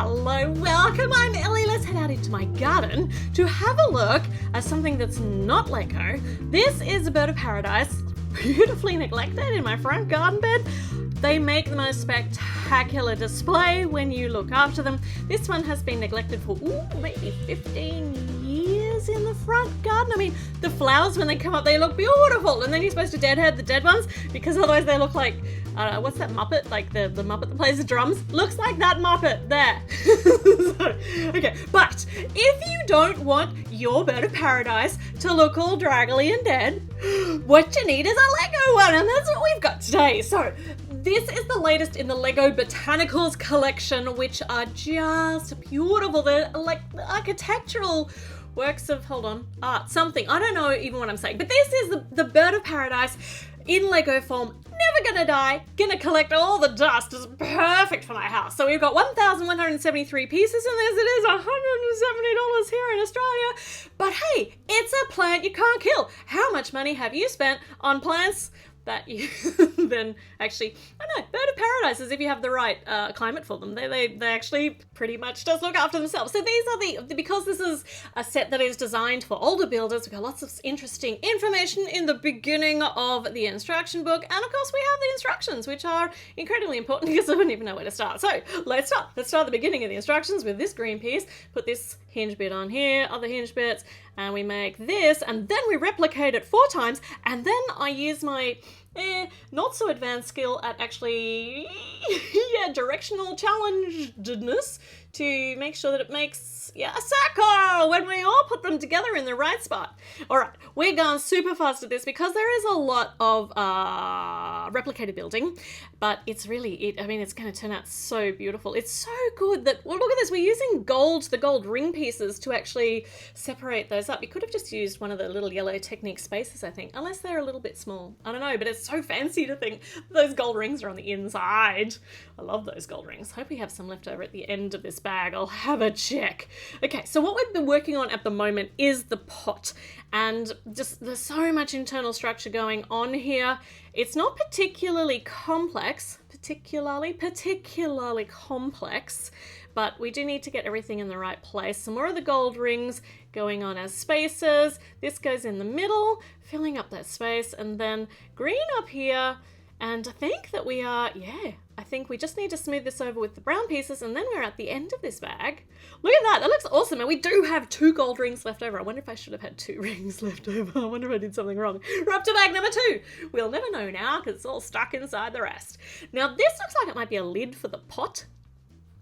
Hello, welcome, I'm Ellie. Let's head out into my garden to have a look at something that's not Lego. This is a bird of paradise, beautifully neglected in my front garden bed. They make the most spectacular display when you look after them. This one has been neglected for maybe 15 years in the front garden. I mean, the flowers when they come up, they look beautiful, and then you're supposed to deadhead the dead ones because otherwise they look like, what's that Muppet? Like the Muppet that plays the drums? Looks like that Muppet there. Okay, but if you don't want your bird of paradise to look all draggly and dead, what you need is a Lego one, and that's what we've got today. So this is the latest in the Lego Botanicals collection, which are just beautiful. They're like architectural works of, art, something. I don't know even what I'm saying, but this is the bird of paradise in Lego form. Never gonna die, gonna collect all the dust. Is perfect for my house. So we've got 1,173 pieces in this. It is $170 here in Australia. But hey, it's a plant you can't kill. How much money have you spent on plants that you then actually, I don't know, bird of paradise is if you have the right climate for them. They actually pretty much just look after themselves. So these are because this is a set that is designed for older builders, we've got lots of interesting information in the beginning of the instruction book. And of course we have the instructions, which are incredibly important because I wouldn't even know where to start. So let's start. Let's start at the beginning of the instructions with this green piece. Put this hinge bit on here, other hinge bits, and we make this, and then we replicate it 4 times, and then I use my not so advanced skill at actually directional challengedness to make sure that it makes a circle when we all put them together in the right spot. Alright, we're going super fast at this because there is a lot of replicated building, but it's really, it's going to turn out so beautiful. It's so good that, well, look at this, we're using the gold ring pieces to actually separate those up. You could have just used one of the little yellow Technique spaces, I think, unless they're a little bit small. I don't know, but it's so fancy to think those gold rings are on the inside. I love those gold rings. Hope we have some left over at the end of this bag. I'll have a check. Okay, so what we've been working on at the moment is the pot, and just there's so much internal structure going on here. It's not particularly complex, particularly complex, but we do need to get everything in the right place. Some more of the gold rings going on as spaces. This goes in the middle, filling up that space, and then green up here. And I think that we are, I think we just need to smooth this over with the brown pieces, and then we're at the end of this bag. Look at that, that looks awesome. And we do have 2 gold rings left over. I wonder if I should have had 2 rings left over. I wonder if I did something wrong. We're up to bag number 2. We'll never know now because it's all stuck inside the rest. Now this looks like it might be a lid for the pot,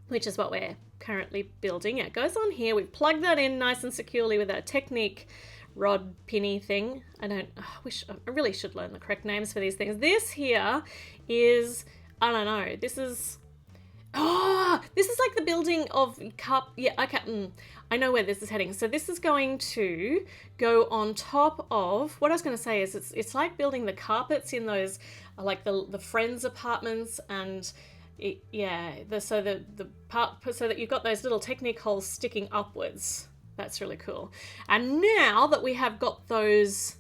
which is what we're currently building. It goes on here. We've plugged that in nice and securely with our Technique rod pinny thing. I really should learn the correct names for these things. This here is, I don't know, this is like the building of cup. Yeah, okay. I know where this is heading. So this is going to go on top of, what I was going to say is it's like building the carpets in those, like the Friends apartments, and so that you've got those little Technique holes sticking upwards. That's really cool. And now that we have got those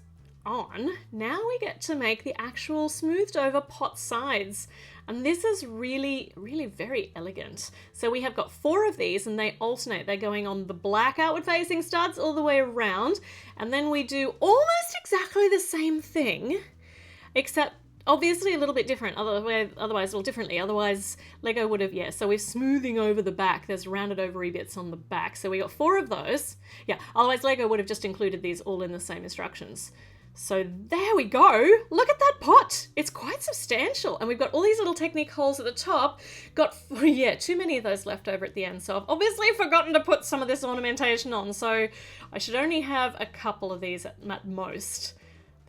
on, now we get to make the actual smoothed over pot sides. And this is really, really very elegant. So we have got 4 of these, and they alternate. They're going on the black outward facing studs all the way around. And then we do almost exactly the same thing, except obviously a little bit different, otherwise Lego would have, so we're smoothing over the back. There's rounded over bits on the back. So we got 4 of those. Otherwise Lego would have just included these all in the same instructions. So there we go. Look at that pot. It's quite substantial. And we've got all these little Technique holes at the top. Got, too many of those left over at the end. So I've obviously forgotten to put some of this ornamentation on. So I should only have a couple of these at most.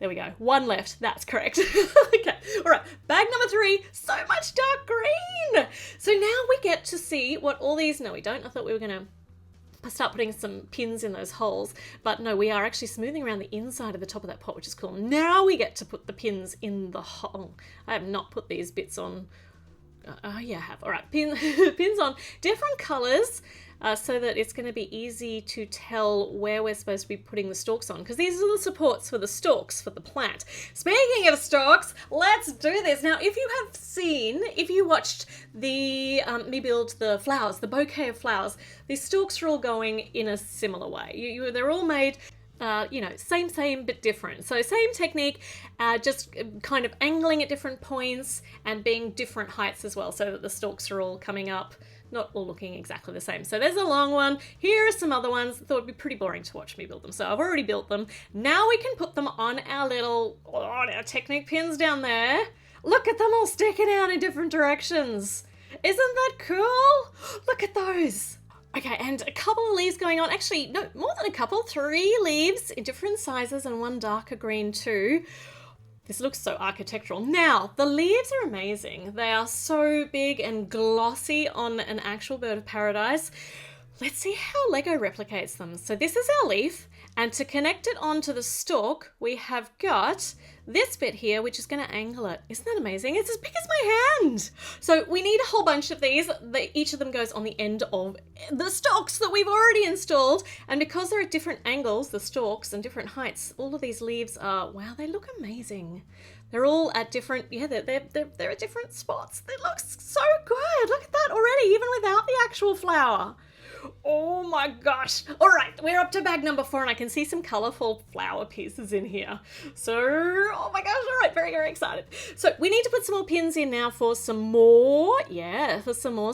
There we go. 1 left. That's correct. Okay. All right. Bag number 3. So much dark green. So now we get to see what all these... No, we don't. I thought we were going to start putting some pins in those holes. But no, we are actually smoothing around the inside of the top of that pot, which is cool. Now we get to put the pins in the hole. I have not put these bits on... I have. All right. Pins on different colors. so that it's going to be easy to tell where we're supposed to be putting the stalks on, because these are the supports for the stalks for the plant. Speaking of stalks, let's do this. Now, if you watched the me build the flowers, the bouquet of flowers, these stalks are all going in a similar way. They're all made same but different. So same technique, just kind of angling at different points and being different heights as well, so that the stalks are all coming up, not all looking exactly the same. So there's a long one. Here are some other ones. I thought it'd be pretty boring to watch me build them. So I've already built them. Now we can put them on our technique pins down there. Look at them all sticking out in different directions. Isn't that cool? Look at those. Okay, and a couple of leaves going on. Actually, no, more than a couple. 3 leaves in different sizes and one darker green too. This looks so architectural. Now, the leaves are amazing. They are so big and glossy on an actual bird of paradise. Let's see how Lego replicates them. So this is our leaf, and to connect it onto the stalk, we have got this bit here, which is going to angle it. Isn't that amazing? It's as big as my hand. So we need a whole bunch of these. Each of them goes on the end of the stalks that we've already installed. And because they're at different angles, the stalks, and different heights, all of these leaves are, wow, they look amazing. They're all at different, they're at different spots. It looks so good. Look at that already, even without the actual flower. Oh my gosh. All right, we're up to bag number 4, and I can see some colorful flower pieces in here. So, oh my gosh, all right, very, very excited. So we need to put some more pins in now for some more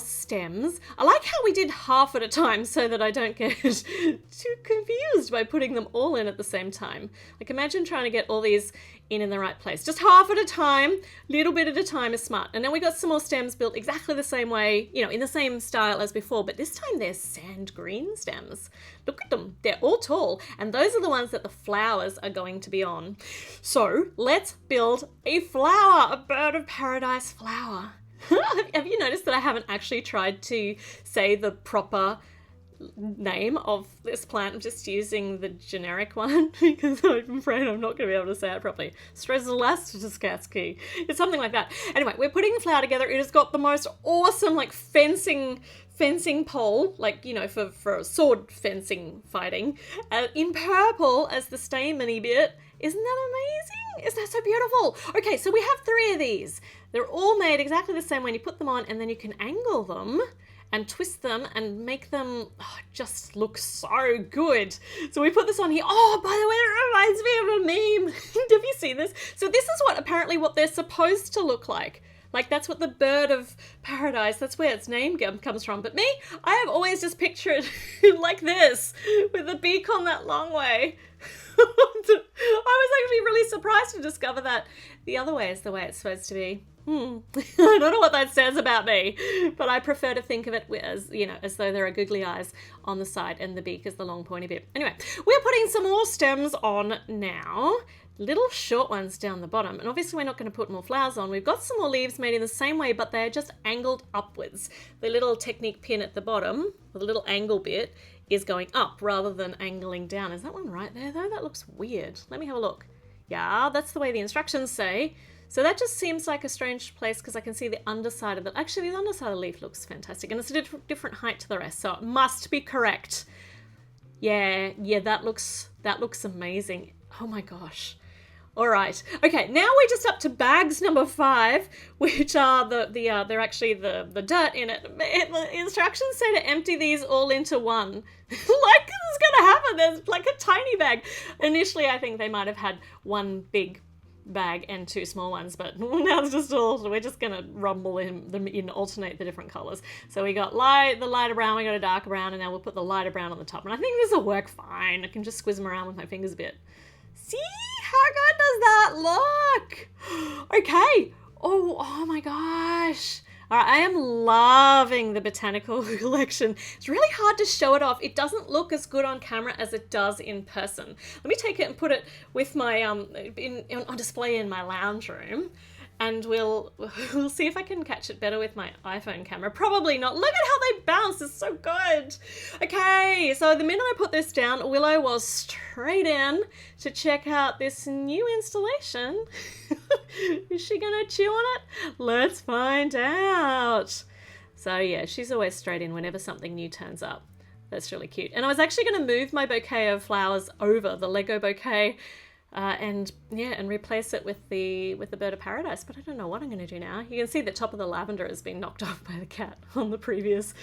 stems. I like how we did half at a time so that I don't get too confused by putting them all in at the same time. Like, imagine trying to get all these in the right place. Just half at a time, little bit at a time is smart. And then we got some more stems built exactly the same way, in the same style as before, but this time they're sand green stems. Look at them, they're all tall, and those are the ones that the flowers are going to be on. So let's build a flower, a bird of paradise flower. Have you noticed that I haven't actually tried to say the proper name of this plant? I'm just using the generic one because I'm afraid I'm not going to be able to say it properly. Strzelasticki. It's something like that. Anyway, we're putting the flower together. It has got the most awesome fencing pole, for sword fencing fighting, in purple as the stameny bit. Isn't that amazing? Isn't that so beautiful? Okay, so we have 3 of these. They're all made exactly the same when you put them on, and then you can angle them and twist them and make them just look so good. So we put this on here. Oh, by the way, it reminds me of a meme. Have you seen this? So this is apparently what they're supposed to look like. Like, that's what the bird of paradise, that's where its name comes from. But me, I have always just pictured it like this, with the beak on that long way. I was actually really surprised to discover that the other way is the way it's supposed to be. I don't know what that says about me, but I prefer to think of it as though there are googly eyes on the side and the beak is the long pointy bit. Anyway, we're putting some more stems on now. Little short ones down the bottom, and obviously we're not going to put more flowers on. We've got some more leaves made in the same way, but they're just angled upwards. The little technique pin at the bottom, the little angle bit, is going up rather than angling down. Is that one right there though? That looks weird. Let me have a look. Yeah, that's the way the instructions say. So that just seems like a strange place because I can see the underside of it. Actually, the underside of the leaf looks fantastic, and it's a different height to the rest, so it must be correct. Yeah, that looks amazing. Oh my gosh. All right. Okay, now we're just up to bags number 5, which are they're actually the dirt in it. The instructions say to empty these all into one. Like, this is going to happen. There's like a tiny bag. Initially, I think they might have had one big bag and 2 small ones, but now it's just we're just going to rumble them in, alternate the different colors. So we got the lighter brown, we got a darker brown, and now we'll put the lighter brown on the top. And I think this will work fine. I can just squiz them around with my fingers a bit. See? How good does that look? Okay. Oh my gosh. All right, I am loving the botanical collection. It's really hard to show it off. It doesn't look as good on camera as it does in person. Let me take it and put it with my on display in my lounge room. And we'll see if I can catch it better with my iPhone camera. Probably not. Look at how they bounce. It's so good. Okay, so the minute I put this down, Willow was straight in to check out this new installation. Is she going to chew on it? Let's find out. So yeah, she's always straight in whenever something new turns up. That's really cute. And I was actually going to move my bouquet of flowers over the Lego bouquet and replace it with the bird of paradise, but I don't know what I'm going to do now. You can see the top of the lavender has been knocked off by the cat on the previous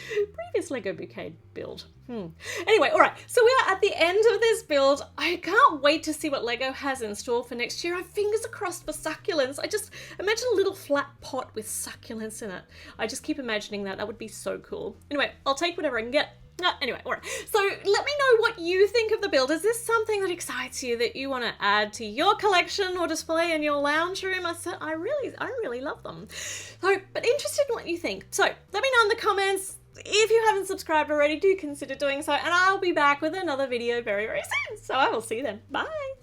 Lego bouquet build. Anyway, all right, so we are at the end of this build. I can't wait to see what Lego has in store for next year. I have fingers crossed for succulents. I just imagine a little flat pot with succulents in it. I just keep imagining that. That would be so cool. Anyway, I'll take whatever I can get. Anyway, all right. So let me know what you think of the build. Is this something that excites you, that you want to add to your collection or display in your lounge room? I really love them. So, but interested in what you think. So let me know in the comments. If you haven't subscribed already, do consider doing so. And I'll be back with another video very, very soon. So I will see you then. Bye.